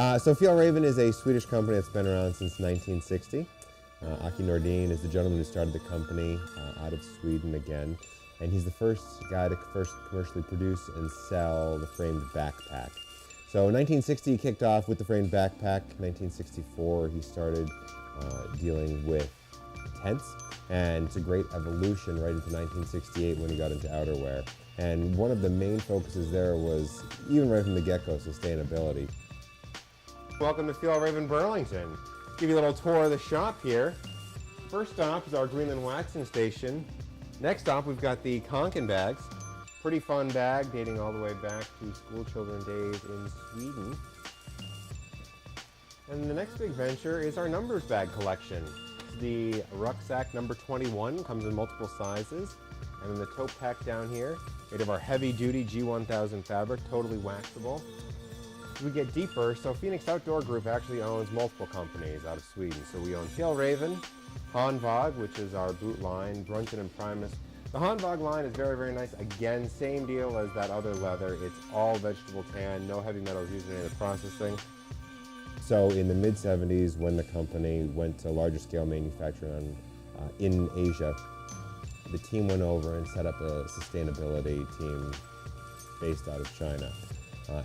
So Fjallraven is a Swedish company that's been around since 1960. Aki Nordin is the gentleman who started the company out of Sweden again, and he's the first guy to first commercially produce and sell the framed backpack. So in 1960 he kicked off with the framed backpack. 1964 he started dealing with tents, and it's a great evolution right into 1968 when he got into outerwear. And one of the main focuses there was, even right from the get-go, sustainability. Welcome to Fjallraven Burlington. Give you a little tour of the shop here. First stop is our Greenland waxing station. Next stop we've got the Konken bags. Pretty fun bag dating all the way back to school children days in Sweden. And the next big venture is our numbers bag collection. The rucksack number 21 comes in multiple sizes. And then the tote pack down here, made of our heavy duty G1000 fabric, totally waxable. As we get deeper, so Phoenix Outdoor Group actually owns multiple companies out of Sweden. So we own Fjallraven, Hanvag, which is our boot line, Brunton and Primus. The Hanvag line is very, very nice. Again, same deal as that other leather. It's all vegetable tan, no heavy metals used in any of the processing. So in the mid-70s, when the company went to larger scale manufacturing in Asia, the team went over and set up a sustainability team based out of China.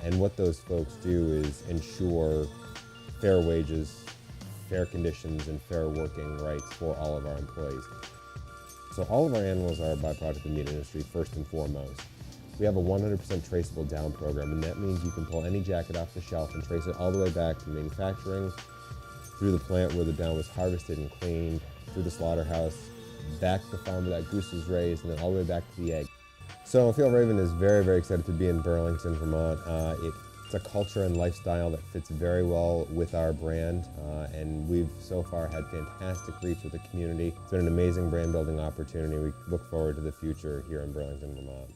And what those folks do is ensure fair wages, fair conditions, and fair working rights for all of our employees. So all of our animals are a byproduct of the meat industry, first and foremost. We have a 100% traceable down program, and that means you can pull any jacket off the shelf and trace it all the way back to manufacturing, through the plant where the down was harvested and cleaned, through the slaughterhouse, back to the farm where that goose was raised, and then all the way back to the egg. So Fjallraven is very, very excited to be in Burlington, Vermont. It's a culture and lifestyle that fits very well with our brand, and we've so far had fantastic reach with the community. It's been an amazing brand building opportunity. We look forward to the future here in Burlington, Vermont.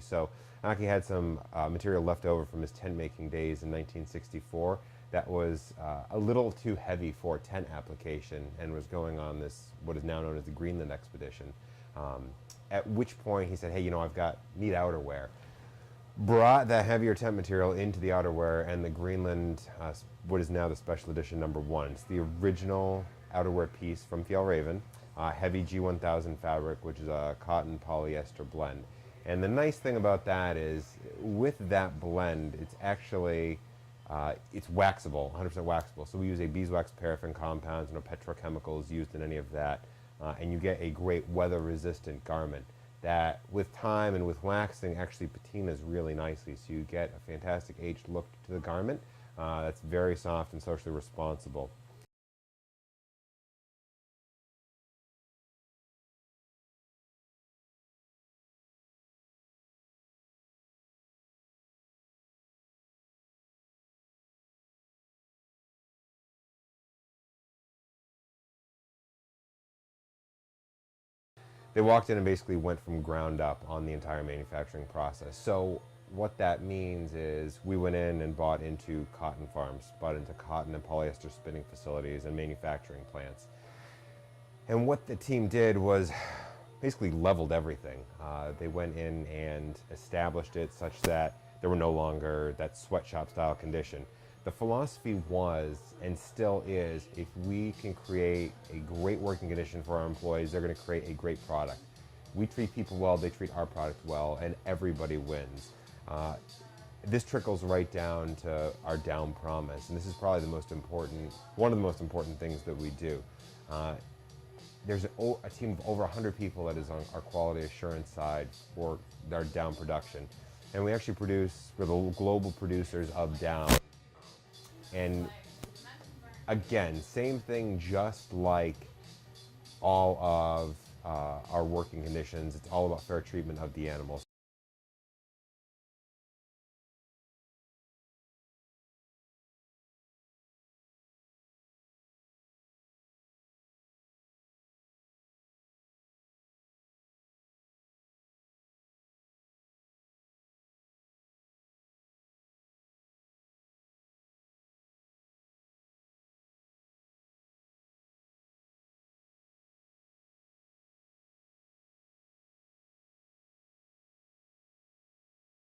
So Aki had some material left over from his tent making days in 1964 that was a little too heavy for tent application and was going on this, what is now known as the Greenland expedition. At which point he said, hey, you know, I've got neat outerwear. Brought that heavier tent material into the outerwear, and the Greenland, what is now the special edition #1. It's the original outerwear piece from Fjallraven, heavy G1000 fabric, which is a cotton polyester blend. And the nice thing about that is, with that blend, it's actually it's waxable, 100% waxable. So we use a beeswax paraffin compounds, no petrochemicals used in any of that, and you get a great weather-resistant garment that, with time and with waxing, actually patinas really nicely. So you get a fantastic aged look to the garment that's very soft and socially responsible. They walked in and basically went from ground up on the entire manufacturing process. So what that means is we went in and bought into cotton farms, bought into cotton and polyester spinning facilities and manufacturing plants. And what the team did was basically leveled everything. They went in and established it such that there were no longer that sweatshop style condition. The philosophy was, and still is, if we can create a great working condition for our employees, they're going to create a great product. We treat people well, they treat our product well, and everybody wins. This trickles right down to our down promise, and this is probably the most important, one of the most important things that we do. There's a team of over 100 people that is on our quality assurance side for our down production. And we actually produce, we're the global producers of down. And again, same thing, just like all of our working conditions, it's all about fair treatment of the animals.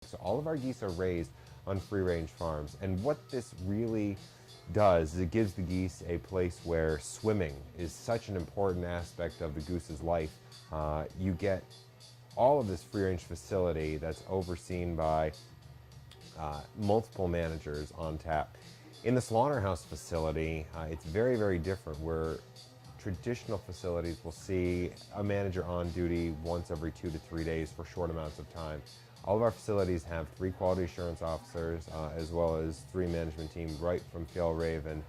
So all of our geese are raised on free-range farms, and what this really does is it gives the geese a place where swimming is such an important aspect of the goose's life. You get all of this free-range facility that's overseen by multiple managers on tap. In the slaughterhouse facility, it's very, very different, where traditional facilities will see a manager on duty once every 2 to 3 days for short amounts of time. All of our facilities have 3 quality assurance officers, as well as 3 management teams right from Fjallraven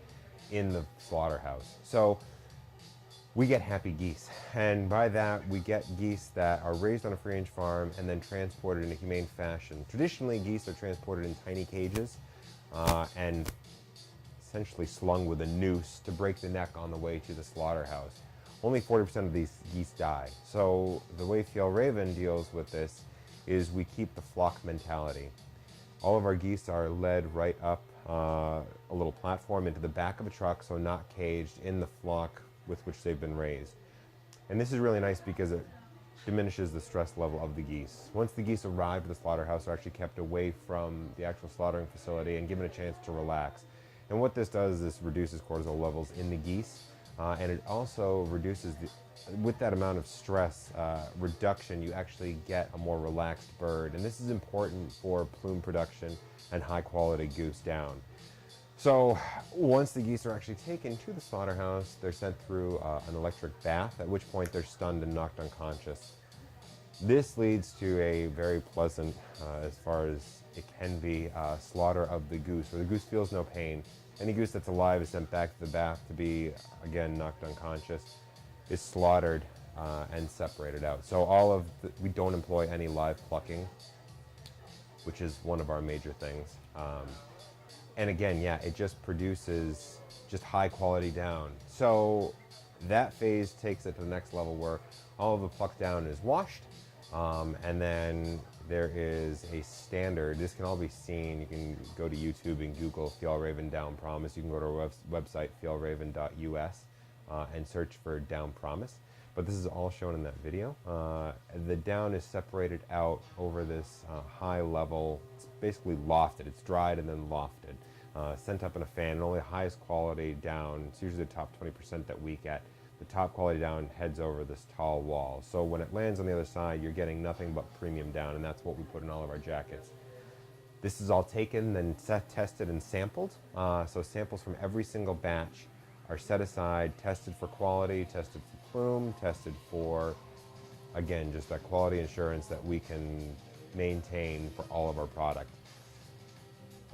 in the slaughterhouse. So we get happy geese, and by that we get geese that are raised on a free-range farm and then transported in a humane fashion. Traditionally, geese are transported in tiny cages and essentially slung with a noose to break the neck on the way to the slaughterhouse. Only 40% of these geese die. So the way Fjallraven deals with this is we keep the flock mentality. All of our geese are led right up a little platform into the back of a truck, so not caged, in the flock with which they've been raised. And this is really nice because it diminishes the stress level of the geese. Once the geese arrive at the slaughterhouse, they're actually kept away from the actual slaughtering facility and given a chance to relax. And what this does is this reduces cortisol levels in the geese, and it also reduces with that amount of stress reduction, you actually get a more relaxed bird. And this is important for plume production and high quality goose down. So once the geese are actually taken to the slaughterhouse, they're sent through an electric bath, at which point they're stunned and knocked unconscious. This leads to a very pleasant, as far as it can be, slaughter of the goose, where the goose feels no pain. Any goose that's alive is sent back to the bath to be, again, knocked unconscious, is slaughtered and separated out. So we don't employ any live plucking, which is one of our major things. And again, yeah, it just produces just high quality down. So that phase takes it to the next level, where all of the plucked down is washed, and then there is a standard. This can all be seen. You can go to YouTube and Google Fjallraven Down Promise. You can go to our website, fjallraven.us, and search for Down Promise. But this is all shown in that video. The down is separated out over this high level. It's basically lofted. It's dried and then lofted. Sent up in a fan, and only the highest quality down, it's usually the top 20% that we get. The top quality down heads over this tall wall. So when it lands on the other side, you're getting nothing but premium down, and that's what we put in all of our jackets. This is all taken, then tested and sampled. So samples from every single batch are set aside, tested for quality, tested for plume, tested for, again, just that quality assurance that we can maintain for all of our product.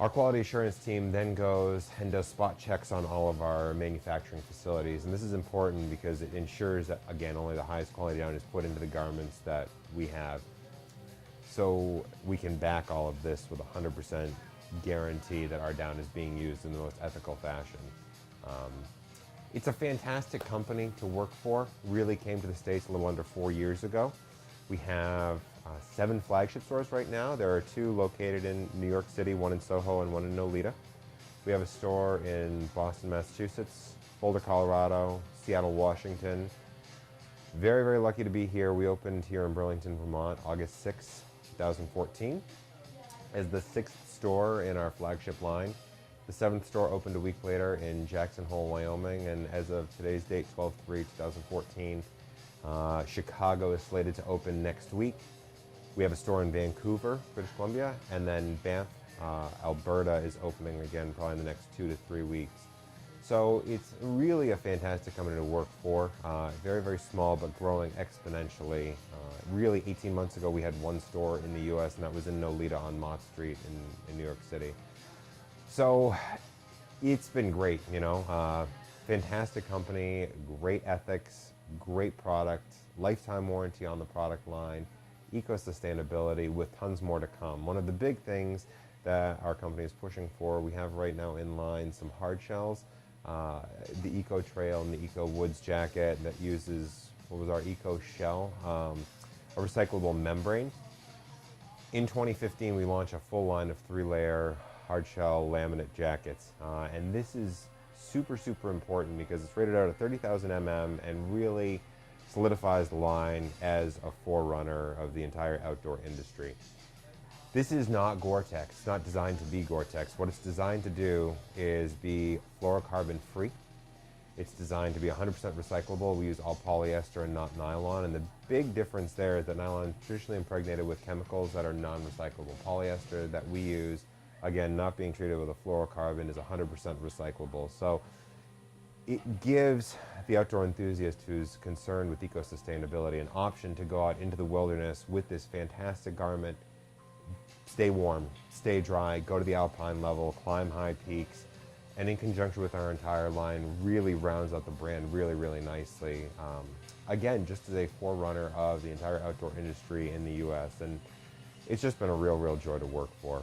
Our quality assurance team then goes and does spot checks on all of our manufacturing facilities. And this is important because it ensures that, again, only the highest quality down is put into the garments that we have. So we can back all of this with 100% guarantee that our down is being used in the most ethical fashion. It's a fantastic company to work for. Really came to the States a little under 4 years ago. We have 7 flagship stores right now. There are 2 located in New York City, 1 in Soho and 1 in Nolita. We have a store in Boston, Massachusetts, Boulder, Colorado, Seattle, Washington. Very, very lucky to be here. We opened here in Burlington, Vermont, August 6, 2014, as the 6th store in our flagship line. The 7th store opened a week later in Jackson Hole, Wyoming, and as of today's date, 12/3/2014, Chicago is slated to open next week. We have a store in Vancouver, British Columbia, and then Banff, Alberta is opening again probably in the next 2 to 3 weeks. So it's really a fantastic company to work for. Very, very small, but growing exponentially. Really, 18 months ago, we had 1 store in the U.S., and that was in Nolita on Mott Street in New York City. So it's been great, you know. Fantastic company, great ethics, great product, lifetime warranty on the product line, eco-sustainability with tons more to come. One of the big things that our company is pushing for, we have right now in line some hard shells, the Eco Trail and the Eco Woods jacket that uses, what was our Eco Shell, a recyclable membrane. In 2015, we launched a full line of 3-layer hard shell laminate jackets, and this is super, super important because it's rated out at 30,000 mm and really solidifies the line as a forerunner of the entire outdoor industry. This is not Gore-Tex. It's not designed to be Gore-Tex. What it's designed to do is be fluorocarbon free. It's designed to be 100% recyclable. We use all polyester and not nylon, and the big difference there is that nylon is traditionally impregnated with chemicals that are non-recyclable. Polyester that we use, again, not being treated with a fluorocarbon, is 100% recyclable. So it gives the outdoor enthusiast who's concerned with eco-sustainability an option to go out into the wilderness with this fantastic garment, stay warm, stay dry, go to the alpine level, climb high peaks, and in conjunction with our entire line, really rounds out the brand really, really nicely. Again, just as a forerunner of the entire outdoor industry in the U.S., and it's just been a real, real joy to work for.